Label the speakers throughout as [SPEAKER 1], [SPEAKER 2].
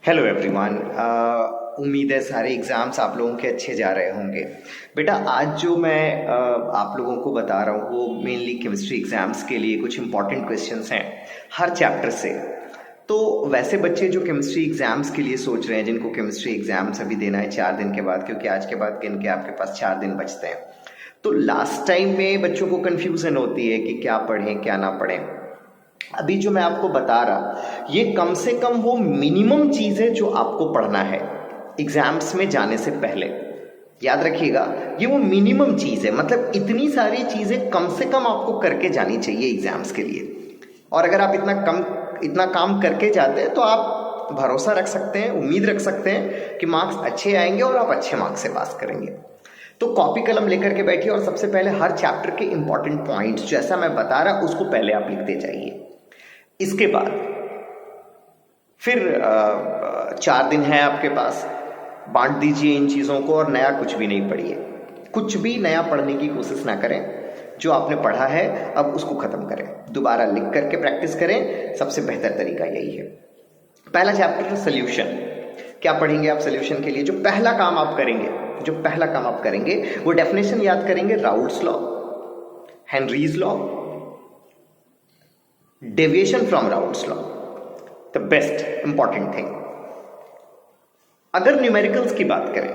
[SPEAKER 1] Hello everyone. उम्मीद है सारे एग्ज़ाम्स आप लोगों के अच्छे जा रहे होंगे। बेटा आज जो मैं आप लोगों को बता रहा हूँ वो मेनली केमिस्ट्री एग्ज़ाम्स के लिए कुछ इंपॉर्टेंट क्वेश्चंस हैं हर चैप्टर से। तो वैसे बच्चे जो केमिस्ट्री एग्ज़ाम्स के लिए सोच रहे हैं, जिनको केमिस्ट्री एग्ज़ाम्स अभी देना है 4 दिन के बाद, क्योंकि आज के बाद गिन के आपके पास 4 दिन बचते हैं, तो लास्ट टाइम में बच्चों को कन्फ्यूज़न होती है कि क्या पढ़ें क्या ना पढ़ें। अभी जो मैं आपको बता रहा, ये कम से कम वो मिनिमम चीज़ है जो आपको पढ़ना है एग्जाम्स में जाने से पहले। याद रखिएगा, ये वो मिनिमम चीज़ है, मतलब इतनी सारी चीज़ें कम से कम आपको करके जानी चाहिए एग्जाम्स के लिए। और अगर आप इतना काम करके जाते हैं तो आप भरोसा रख सकते हैं, उम्मीद रख सकते हैं कि मार्क्स अच्छे आएंगे और आप अच्छे मार्क्स से पास करेंगे। तो कॉपी कलम लेकर के बैठिए और सबसे पहले हर चैप्टर के इंपॉर्टेंट पॉइंट्स जैसा मैं बता रहा उसको पहले आप लिखते जाइए। इसके बाद फिर 4 दिन है आपके पास, बांट दीजिए इन चीज़ों को और नया कुछ भी नहीं पढ़िए। कुछ भी नया पढ़ने की कोशिश ना करें, जो आपने पढ़ा है अब उसको ख़त्म करें, दोबारा लिख करके प्रैक्टिस करें। सबसे बेहतर तरीका यही है। पहला चैप्टर है सोल्यूशन। क्या पढ़ेंगे आप सोल्यूशन के लिए? जो पहला काम आप करेंगे वो डेफिनेशन याद करेंगे, Raoult's law, Henry's law, deviation from Raoult's law, the best important thing. अगर न्यूमेरिकल्स की बात करें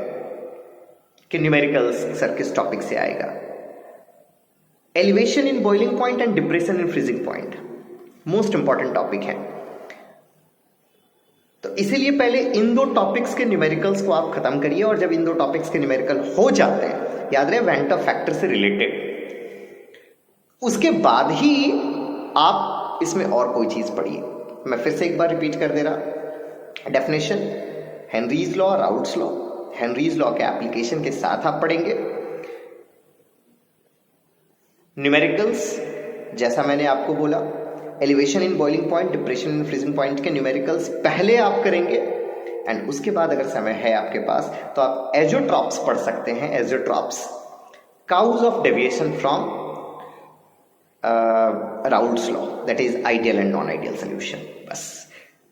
[SPEAKER 1] कि न्यूमेरिकल्स सर किस टॉपिक से आएगा, elevation in boiling point and depression in freezing point most important topic है। तो इसीलिए पहले इन दो टॉपिक्स के न्यूमेरिकल्स को आप खत्म करिए, और जब इन दो टॉपिक्स के न्यूमेरिकल हो जाते हैं, याद रहे वेंटर फैक्टर से रिलेटेड, उसके बाद ही आप इसमें और कोई चीज पढ़िए। मैं फिर से एक बार रिपीट कर दे रहा, definition, Henry's law, Raoult's law, Henry's law के एप्लीकेशन के साथ आप पढ़ेंगे। न्यूमेरिकल्स जैसा मैंने आपको बोला, elevation in boiling point, depression in freezing point के न्यूमेरिकल्स पहले आप करेंगे, एंड उसके बाद अगर समय है आपके पास तो आप एजोट्रॉप्स पढ़ सकते हैं। Azeotropes, cause of deviation from Raoult's law, that is ideal and non ideal solution. बस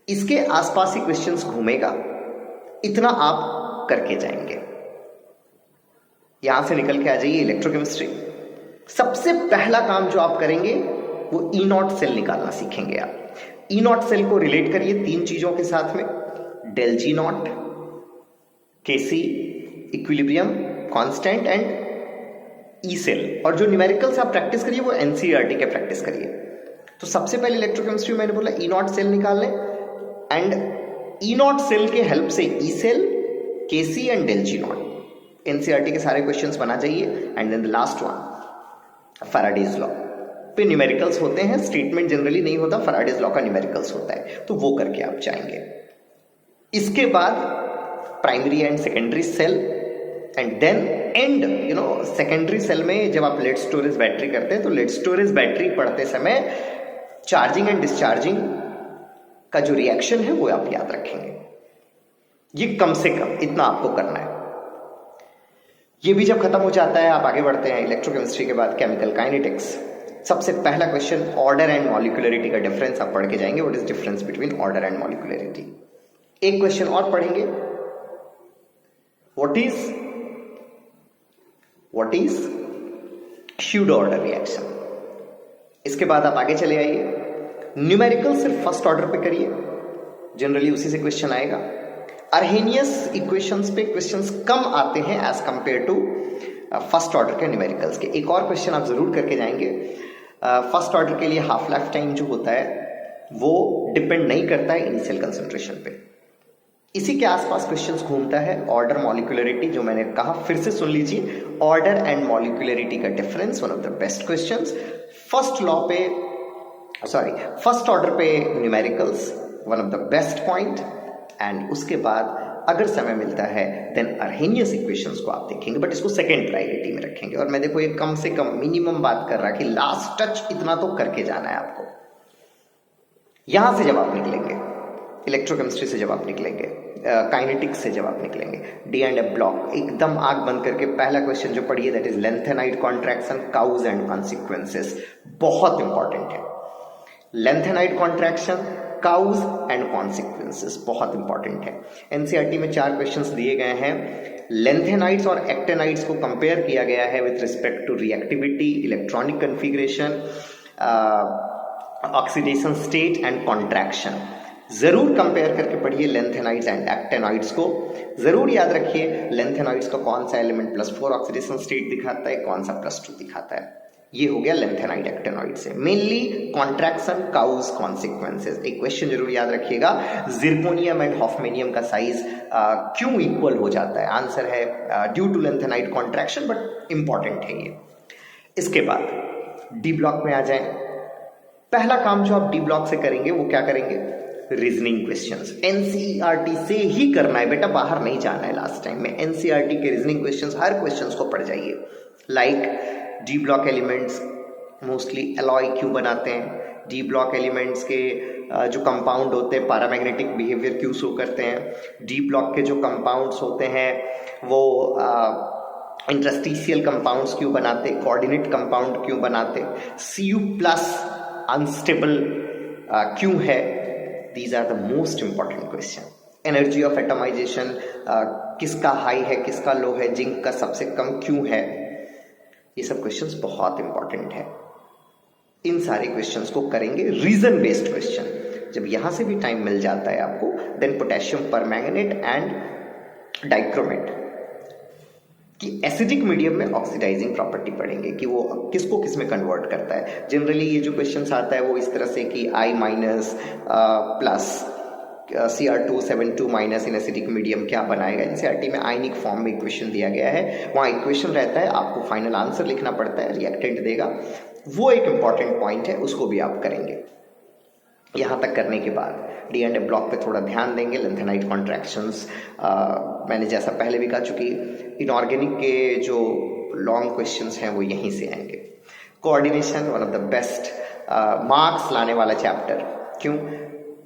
[SPEAKER 1] इसके आसपास ही क्वेश्चंस घूमेगा, इतना आप करके जाएंगे। यहां से निकल के आ जाइए इलेक्ट्रोकेमिस्ट्री। सबसे पहला काम जो आप करेंगे वो ई नॉट सेल निकालना सीखेंगे आप। ई नॉट सेल को रिलेट करिए 3 चीजों के साथ में, del G naught, KC equilibrium constant and E cell. और जो न्यूमेरिकल्स आप प्रैक्टिस करिए वो एनसीईआरटी के प्रैक्टिस करिए। तो सबसे पहले इलेक्ट्रोकेमिस्ट्री मैंने बोला ई नॉट सेल निकाल लें, एंड ई नॉट सेल के हेल्प से E cell, KC and del G naught, NCERT के सारे क्वेश्चंस बना जाइए। And then the last one, Faraday's law पे न्यूमेरिकल्स होते हैं, स्टेटमेंट जनरली नहीं होता, फैराडेज लॉ का न्यूमेरिकल्स होता है, तो वो करके आप जाएंगे। इसके बाद primary and secondary cell, and then and secondary cell में जब आप लेड स्टोरेज बैटरी करते हैं तो लेड स्टोरेज बैटरी पढ़ते समय चार्जिंग एंड डिस्चार्जिंग का जो रिएक्शन है वो आप याद रखेंगे। ये कम से कम इतना आपको करना है। ये भी जब खत्म हो जाता है आप आगे बढ़ते हैं इलेक्ट्रोकेमिस्ट्री के बाद केमिकल काइनेटिक्स। सबसे पहला क्वेश्चन, ऑर्डर एंड मॉलिक्यूलरिटी का डिफरेंस आप पढ़ के जाएंगे। What is difference between order and molecularity. एक क्वेश्चन और पढ़ेंगे, what is pseudo order reaction. इसके बाद आप आगे चले आइए, न्यूमेरिकल सिर्फ फर्स्ट ऑर्डर पे करिए, जनरली उसी से क्वेश्चन आएगा। अर्हेनियस इक्वेशंस पे क्वेश्चंस कम आते हैं as compare to first order के न्यूमेरिकल्स के। एक और क्वेश्चन आप जरूर करके जाएंगे, फर्स्ट ऑर्डर के लिए हाफ लाइफ टाइम जो होता है वो डिपेंड नहीं करता है इनिशियल कंसंट्रेशन पे। इसी के आसपास क्वेश्चंस घूमता है, ऑर्डर मॉलिक्यूलरिटी, जो मैंने कहा फिर से सुन लीजिए, ऑर्डर एंड मॉलिक्यूलरिटी का difference, one of the best questions. First order पे numericals, one of the best point. And उसके बाद अगर समय मिलता है देन अर्हेनियस इक्वेशंस को आप देखेंगे, बट इसको सेकंड प्रायोरिटी में रखेंगे। और मैं देखो ये कम से कम मिनिमम बात कर रहा कि लास्ट टच इतना तो करके जाना है आपको। यहां से जब आप निकलेंगे इलेक्ट्रोकेमिस्ट्री से, जब आप निकलेंगे काइनेटिक्स से, जब आप निकलेंगे डी एंड एफ ब्लॉक, एकदम आंख बंद करके पहला क्वेश्चन जो पढ़िए that is lanthanide contraction, cause and consequences. बहुत इंपॉर्टेंट है। Lanthanide contraction, cause and consequences बहुत इंपॉर्टेंट है। एनसीईआरटी में 4 क्वेश्चंस दिए गए हैं। लेंथेनाइड्स और एक्टेनाइड्स को कंपेयर किया गया है with respect to reactivity, electronic configuration, oxidation state and contraction. जरूर कंपेयर करके पढ़िए लेंथेनाइड्स एंड एक्टेनॉइड्स को। जरूर याद रखिए लेंथेनॉइड्स का कौन सा एलिमेंट +4 ऑक्सीडेशन स्टेट दिखाता है, कौन सा +2 दिखाता है। ये हो गया लेंथेनाइड एक्टेनॉइड से। Mainly contraction, causes, consequences. एक क्वेश्चन जरूर याद रखिएगा, जिरकोनियम एंड हॉफमेनियम का साइज क्यों इक्वल हो जाता है? आंसर है due to lanthanide contraction, but important है ये। इसके बाद डी ब्लॉक में आ जाए। पहला काम जो आप डी ब्लॉक से करेंगे वो क्या करेंगे? Reasoning questions. एनसीईआरटी से ही करना है बेटा, बाहर नहीं जाना है। लास्ट टाइम में एनसीईआरटी के रीजनिंग क्वेश्चंस, हर क्वेश्चंस को पढ़ जाइए। Like D block elements mostly alloy क्यों बनाते हैं, डी ब्लॉक एलिमेंट्स के जो कंपाउंड होते हैं पैरामैग्नेटिक बिहेवियर क्यों शो करते हैं, डी ब्लॉक के जो कंपाउंड्स होते हैं वो इंटरस्टिशियल कंपाउंड्स क्यों बनाते, कोऑर्डिनेट कंपाउंड क्यों बनाते, Cu+ अनस्टेबल क्यों है। These are the most important question. Energy of atomisation किसका हाई है, किसका लो है, जिंक का सबसे कम क्यों है। ये सब क्वेश्चंस बहुत इंपॉर्टेंट है। इन सारे क्वेश्चंस को करेंगे रीजन बेस्ड क्वेश्चन। जब यहां से भी टाइम मिल जाता है आपको, then potassium permanganate and dichromate कि एसिडिक मीडियम में ऑक्सीडाइजिंग प्रॉपर्टी पढ़ेंगे कि वो किसको किस में कन्वर्ट करता है। जनरली ये जो क्वेश्चंस आता है वो इस तरह से कि I- Cr272- in acidic medium क्या बनाएगा। एनसीईआरटी में आयनिक फॉर्म में इक्वेशन दिया गया है, वहाँ इक्वेशन रहता है, आपको फाइनल आंसर लिखना पड़ता है, रिएक्टेंट देगा। वो एक इंपॉर्टेंट पॉइंट है, उसको भी आप करेंगे। यहाँ तक करने के बाद डी एंड ए ब्लॉक पे थोड़ा ध्यान देंगे। लेंथेनाइड कॉन्ट्रैक्शंस मैंने जैसा पहले भी कहा, चूंकि इनऑर्गेनिक के जो लॉन्ग क्वेश्चंस हैं वो यहीं से आएंगे। Coordination one of the best marks लाने वाला चैप्टर। क्यों?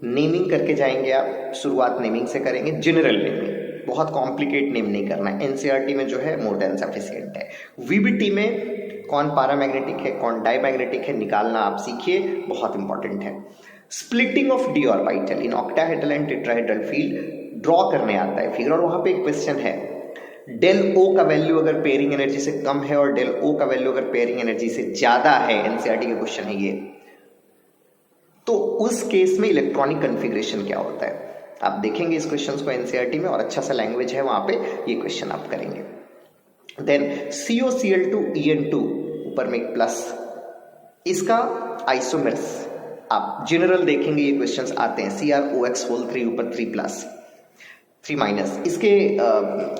[SPEAKER 1] नेमिंग करके जाएंगे आप, शुरुआत नेमिंग से करेंगे। जनरल नेमिंग, बहुत कॉम्प्लिकेट नेम नहीं करना है। एनसीईआरटी में जो है मोर देन सफिशिएंट है। वीबीटी में कौन पैरामैग्नेटिक है, कौन डायमैग्नेटिक है, निकालना आप सीखिए, बहुत इंपॉर्टेंट है। Splitting of D orbital in octahedral and tetrahedral field draw करने आता है फिगर, और वहां पे एक क्वेश्चन है, डेल ओ का वैल्यू अगर पेयरिंग एनर्जी से कम है और डेल ओ का वैल्यू अगर पेयरिंग एनर्जी से ज्यादा है, एनसीईआरटी का क्वेश्चन है ये, तो उस केस में इलेक्ट्रॉनिक कन्फिग्रेशन क्या होता है। आप देखेंगे इस क्वेश्चन को एनसीईआरटी में, और अच्छा सा लैंग्वेज है वहां पे, ये क्वेश्चन आप करेंगे। देन COCl2En2 ऊपर में एक प्लस, इसका आइसोमर्स आप जनरल देखेंगे, ये क्वेश्चंस आते हैं। CrOX3 ऊपर 3+3-, इसके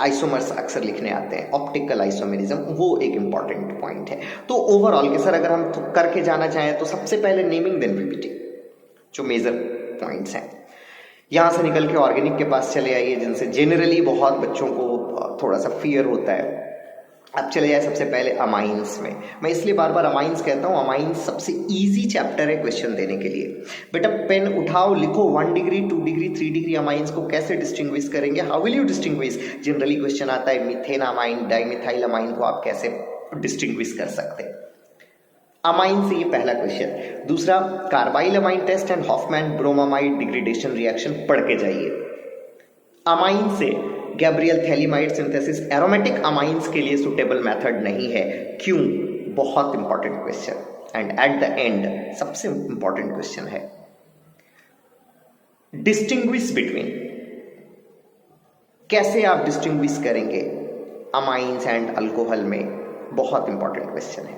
[SPEAKER 1] आइसोमर्स अक्सर लिखने आते हैं। ऑप्टिकल आइसोमेरिज्म, वो एक इंपॉर्टेंट पॉइंट है। तो ओवरऑल के सर अगर हम करके जाना चाहें तो सबसे पहले नेमिंग, देन पीपीटी, जो मेजर पॉइंट्स हैं। यहां से निकल के ऑर्गेनिक के पास चले आइए, जिनसे जनरली बहुत बच्चों को थोड़ा सा फियर होता है। अब चले जाए सबसे पहले अमाइंस में। मैं इसलिए बार बार अमाइंस कहता हूं, अमाइंस सबसे इजी चैप्टर है क्वेश्चन देने के लिए। बेटा पेन उठाओ, लिखो 1 डिग्री, 2 डिग्री, 3 डिग्री अमाइंस को कैसे डिस्टिंग्विश करेंगे, how will you distinguish. Generally question आता है मीथेन अमाइन, डाइमिथाइल अमाइन को आप कैसे डिस्टिंग्विश कर सकते हैं। अमाइन से ये पहला क्वेश्चन। दूसरा, carbylamine test and Hofmann bromamide degradation reaction पढ़ के जाइए। अमाइन से Gabriel phthalimide synthesis aromatic amines के लिए सुटेबल मेथड नहीं है। क्यों? बहुत important question. And at the end सबसे इंपॉर्टेंट क्वेश्चन है, डिस्टिंग्विश बिटवीन, कैसे आप डिस्टिंग्विश करेंगे अमाइंस एंड अल्कोहल में, बहुत इंपॉर्टेंट क्वेश्चन है।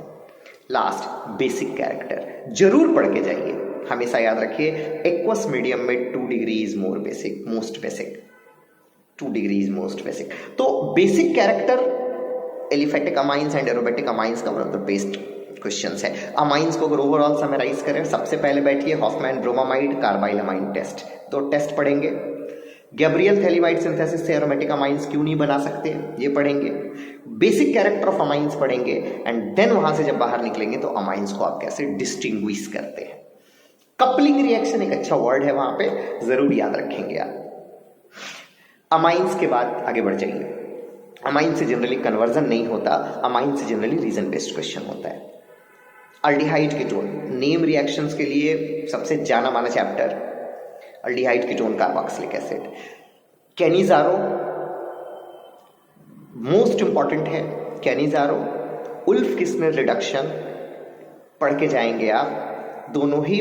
[SPEAKER 1] लास्ट, बेसिक कैरेक्टर जरूर पढ़ के जाइए। हमेशा याद रखिए, एक्वस मीडियम में 2 degree is more basic, most basic, 2 degree is most basic. तो basic character aliphatic amines and aromatic amines का one of the best questions है। अमाइंस को अगर ओवरऑल समराइज करें, सबसे पहले बैठिए Hofmann bromamide carbylamine test, तो टेस्ट पढ़ेंगे। गैब्रियल थैलीमाइड सिंथेसिस से एरोमेटिक अमाइंस क्यों नहीं बना सकते, ये पढ़ेंगे। बेसिक कैरेक्टर ऑफ अमाइंस पढ़ेंगे, एंड देन वहां से जब बाहर निकलेंगे तो अमाइंस को आप कैसे डिस्टिंग्विश करते हैं। कपलिंग रिएक्शन एक अच्छा वर्ड है, वहां पे जरूर याद रखेंगे आप। अमाइंस के बाद आगे बढ़ जाइए। अमाइन से जनरली कन्वर्जन नहीं होता, अमाइन से जनरली रीजन बेस्ड क्वेश्चन होता है। अल्डिहाइड कीटोन नेम रिएक्शंस के लिए सबसे जाना माना chapter, aldehyde ketone carboxylic acid. Cannizzaro most important है, कैनिजारो। उल्फ किस्नर रिडक्शन पढ़ के जाएंगे आप, दोनों ही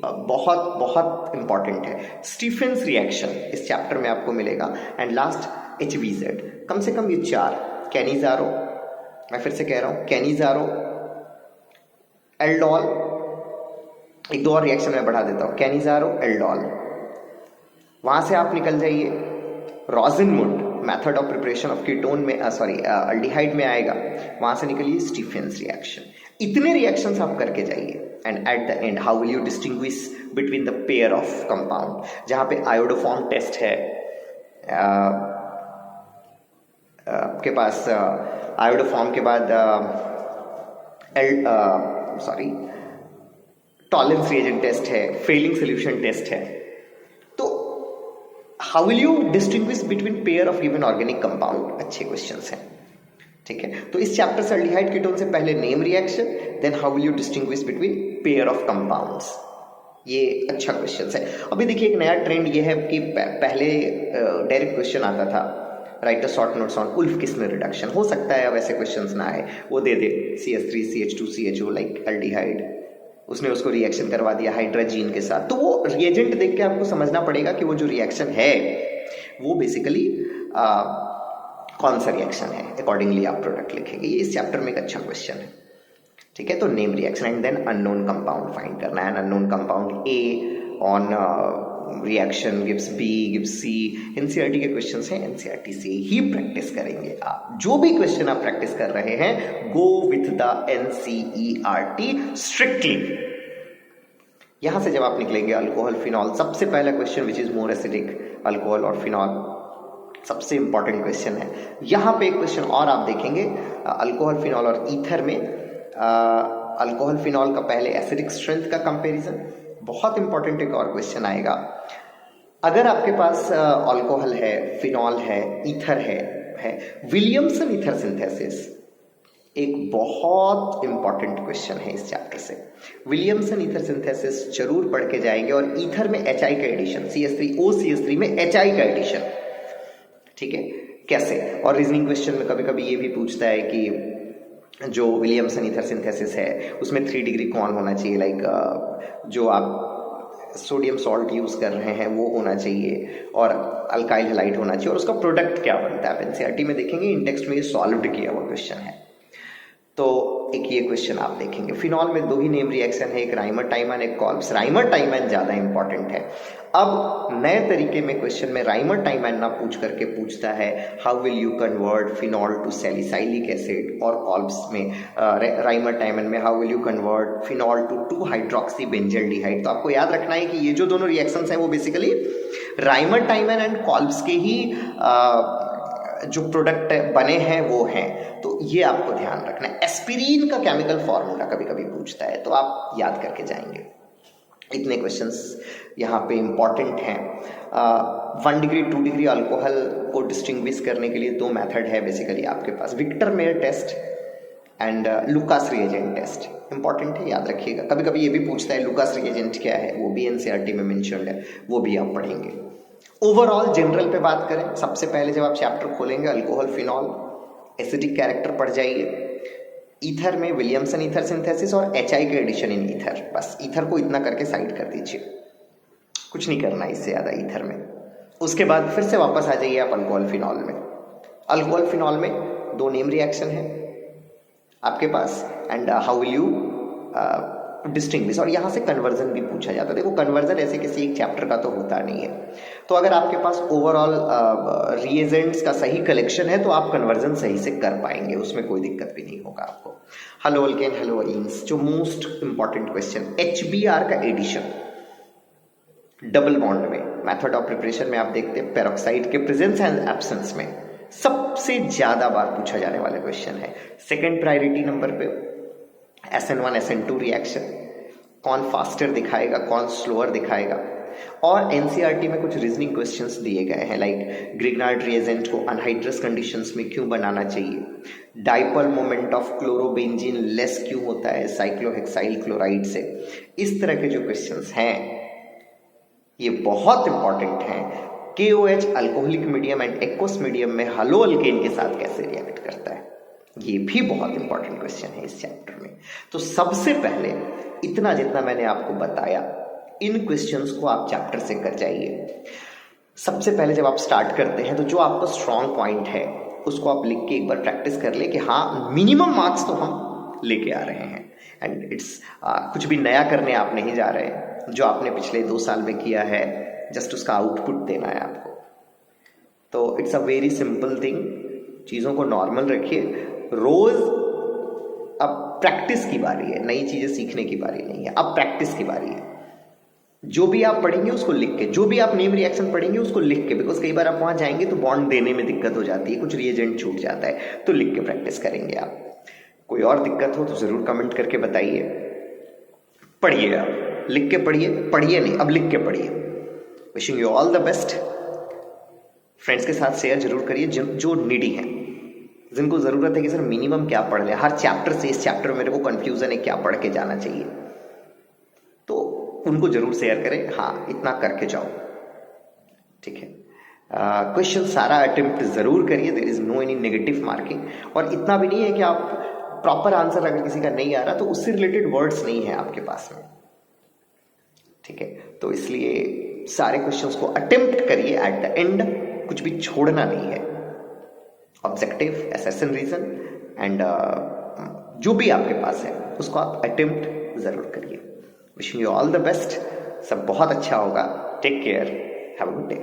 [SPEAKER 1] बहुत बहुत इंपॉर्टेंट है। स्टीफेंस रिएक्शन इस चैप्टर में आपको मिलेगा। And last HBZ। कम से कम ये 4, कैनिजारो, मैं फिर से कह रहा हूं, कैनिजारो, एल्डोल, एक दो और रिएक्शन मैं बढ़ा देता हूं, कैनिजारो, एल्डोल। वहां से आप निकल जाइए, Rosenmund method of preparation of ketone में अल्डिहाइड में आएगा, वहां से निकलिए स्टीफेंस रिएक्शन। इतने रिएक्शंस आप करके जाइए। And at the and how will you distinguish between the pair of compound, जहां पे आयोडोफॉर्म टेस्ट है, आपके पास आयोडोफॉर्म के बाद टॉलरेंस रिएजेंट टेस्ट है, फेलिंग सोल्यूशन टेस्ट है। तो how will you distinguish between pair of given organic compound, अच्छे क्वेश्चंस हैं, ठीक है। तो इस चैप्टर से अल्डिहाइड कीटोन से पहले name reaction, then how will you distinguish between pair of compounds, ये अच्छा क्वेश्चन है। अभी देखिए एक नया ट्रेंड ये है कि पहले डायरेक्ट क्वेश्चन आता था, write a short notes on Wolff Kishner reduction. हो सकता है अब ऐसे क्वेश्चंस ना आए, वो दे दे CH3 CH2 CHO like aldehyde, उसने उसको रिएक्शन करवा दिया हाइड्रोजीन के साथ। तो वो रिएजेंट देख के आपको समझना पड़ेगा कि वो जो रिएक्शन है वो बेसिकली कौन सा रिएक्शन है, अकॉर्डिंगली आप प्रोडक्ट लिखेंगे। ये इस चैप्टर में एक अच्छा क्वेश्चन है, ठीक है। तो name reaction and then unknown compound find करना है। Unknown compound A on reaction gives B gives C। NCERT के क्वेश्चंस हैं, NCERT से ही प्रैक्टिस करेंगे आप। जो भी क्वेश्चन आप प्रैक्टिस कर रहे हैं, go with the NCERT strictly. यहां से जब आप निकलेंगे अल्कोहल फिनॉल, सबसे पहला question which is more acidic, alcohol और फिनॉल, सबसे इंपॉर्टेंट क्वेश्चन है। यहां पे एक क्वेश्चन और आप देखेंगे, अल्कोहल फिनॉल और ईथर में अल्कोहल फिनॉल का पहले एसिडिक स्ट्रेंथ का कंपैरिजन, बहुत इंपॉर्टेंट एक और क्वेश्चन आएगा। अगर आपके पास अल्कोहल है, फिनॉल है, ईथर है विलियमसन ईथर सिंथेसिस एक बहुत इंपॉर्टेंट क्वेश्चन है इस चैप्टर से। विलियमसन ईथर सिंथेसिस जरूर पढ़ के जाएंगे। और ईथर में HI का एडिशन, CH3OCH3 में HI का एडिशन, ठीक है, कैसे। और रीजनिंग क्वेश्चन में कभी कभी ये भी पूछता है कि जो विलियमसन ईथर सिंथेसिस है उसमें 3 डिग्री कौन होना चाहिए, लाइक जो आप सोडियम सॉल्ट यूज कर रहे हैं वो होना चाहिए, और अल्काइल हैलाइड होना चाहिए, और उसका प्रोडक्ट क्या बनता है। आप NCERT में देखेंगे, इन टेक्स्ट में ये सॉल्व्ड किया हुआ क्वेश्चन है। तो एक ये क्वेश्चन आप देखेंगे। फिनॉल में 2 ही नेम रिएक्शन है, एक राइमरटाइमन, एक कॉल्ब्स। राइमरटाइमन ज्यादा इंपॉर्टेंट है। अब नए तरीके में क्वेश्चन में राइमरटाइमन ना पूछ करके पूछता है how will you convert phenol to salicylic acid, और कॉल्ब्स में राइमरटाइमन में how will you convert phenol to 2 hydroxy benzaldehyde. तो आपको याद रखना है कि ये जो दोनों रिएक्शंस हैं वो बेसिकली राइमरटाइमन एंड कॉल्ब्स के ही जो प्रोडक्ट बने हैं वो हैं। तो ये आपको ध्यान रखना है। एस्पिरिन का केमिकल फॉर्मूला कभी कभी पूछता है, तो आप याद करके जाएंगे। इतने क्वेश्चंस यहाँ पे इंपॉर्टेंट हैं। 1 डिग्री 2 डिग्री अल्कोहल को डिस्टिंग्विश करने के लिए 2 मेथड है बेसिकली आपके पास, Victor Meyer test and Lucas reagent test. Important है, याद रखिएगा। कभी कभी ये भी पूछता है लुकास रिएजेंट क्या है, वो भी NCERT में मेंशन्ड है, वो भी आप पढ़ेंगे। ओवरऑल जनरल पे बात करें, सबसे पहले जब आप चैप्टर खोलेंगे अल्कोहल फिनॉल एसिडिक कैरेक्टर पढ़ जाइए। ईथर में विलियमसन ईथर सिंथेसिस और HI का एडिशन इन ईथर, बस ईथर को इतना करके साइड कर दीजिए, कुछ नहीं करना इससे ज़्यादा ईथर में। उसके बाद फिर से वापस आ जाइए आप अल्कोहल फिनॉल में। अल्कोहल फिनॉल में 2 नेम रिएक्शन है आपके पास, and how will you distinguish, और यहाँ से कन्वर्जन भी पूछा जाता है। देखो कन्वर्जन ऐसे किसी एक चैप्टर का तो होता नहीं है, तो अगर आपके पास ओवरऑल रिएजेंट्स का सही कलेक्शन है तो आप कन्वर्जन सही से कर पाएंगे, उसमें कोई दिक्कत भी नहीं होगा आपको। हेलो अल्केन, हेलो अरीन्स, जो मोस्ट इंपॉर्टेंट क्वेश्चन HBr का एडिशन डबल बॉन्ड में, मेथड ऑफ प्रिपरेशन में आप देखते हैं पेरोक्साइड के प्रेजेंस एंड एब्सेंस में सबसे ज्यादा बार पूछा जाने वाला क्वेश्चन है। सेकेंड प्रायोरिटी नंबर पे SN1 SN2 रिएक्शन, कौन फास्टर दिखाएगा कौन स्लोअर दिखाएगा। और NCERT में कुछ रीजनिंग क्वेश्चंस दिए गए हैं, लाइक ग्रिग्नार्ड रिएजेंट को अनहाइड्रस कंडीशंस में क्यों बनाना चाहिए, dipole moment of chlorobenzene less क्यों होता है साइक्लोहेक्साइल क्लोराइड से। इस तरह के जो क्वेश्चंस हैं ये बहुत इंपॉर्टेंट है। KOH alcoholic medium and aqueous medium में हलो अल्केन के साथ कैसे रिएक्ट करता है, ये भी बहुत इंपॉर्टेंट क्वेश्चन है इस चैप्टर में। तो सबसे पहले इतना जितना मैंने आपको बताया, इन क्वेश्चंस को आप चैप्टर से कर जाइए। सबसे पहले जब आप स्टार्ट करते हैं तो जो आपका स्ट्रॉन्ग पॉइंट है उसको आप लिख के एक बार प्रैक्टिस कर ले कि हाँ मिनिमम मार्क्स तो हम लेके आ रहे हैं। एंड इट्स कुछ भी नया करने आप नहीं जा रहे, जो आपने पिछले 2 साल में किया है जस्ट उसका आउटपुट देना है आपको। तो it's a very simple thing, चीज़ों को नॉर्मल रखिए। रोज अब प्रैक्टिस की बारी है, नई चीज़ें सीखने की बारी नहीं है, अब प्रैक्टिस की बारी है। जो भी आप पढ़ेंगे उसको लिख के, जो भी आप नेम रिएक्शन पढ़ेंगे उसको लिख के, बिकॉज कई बार आप वहां जाएंगे तो बॉन्ड देने में दिक्कत हो जाती है, कुछ रिएजेंट छूट जाता है, तो लिख के प्रैक्टिस करेंगे आप। कोई और दिक्कत हो तो जरूर कमेंट करके बताइए। पढ़िए, आप लिख के पढ़िए, पढ़िए नहीं अब लिख के पढ़िए। Wishing you all the best. Friends के साथ शेयर जरूर करिए जो नीडी हैं, जिनको जरूरत है कि सर मिनिमम क्या पढ़ लें, हर चैप्टर से इस चैप्टर में मेरे को कंफ्यूजन है, क्या पढ़ के जाना चाहिए, तो उनको जरूर शेयर करें। हाँ इतना करके जाओ, ठीक है। क्वेश्चन सारा अटेम्प्ट जरूर करिए, there is no any negative marking. और इतना भी नहीं है कि आप प्रॉपर आंसर अगर किसी का नहीं आ रहा तो उससे रिलेटेड वर्ड्स नहीं है आपके पास में, ठीक है। तो इसलिए सारे क्वेश्चंस को अटेम्प्ट करिए, एट द एंड कुछ भी छोड़ना नहीं है। ऑब्जेक्टिव, एसेसन, रीजन एंड जो भी आपके पास है उसको आप अटेम्प्ट जरूर करिए। Wishing you all the best, सब बहुत अच्छा होगा। Take care, have a good day.